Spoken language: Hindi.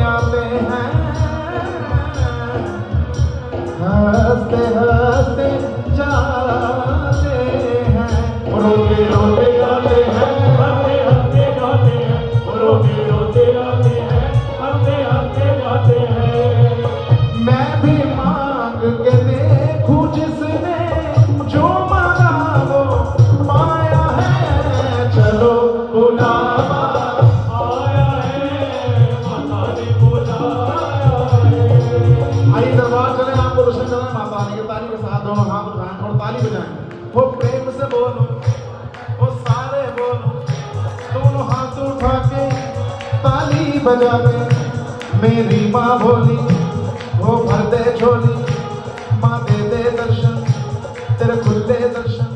आते हैं, हंसते हंसते जाते हैं, रोते रोते जाते हैं, हंसते हंसते जाते हैं, रोते रोते आते हैं, हंसते हंसते जाते हैं। मैं भी मांग के देखूं जिसने जो मांगा वो पाया है, चलो बुलावा आया है, माता ने बुलाया है। आइए दरबार चले, आपको रोशन करना माता रानी के। ताली के साथ दोनों हाथ उठाएं और ताली बजाएं, वो प्रेम से बोलो, वो सारे बोलो, दोनों हाथ उठा के ताली बजावे। मेरी माँ भोली वो भर दे झोली, माँ दे दे दर्शन, तेरे खुले दर्शन।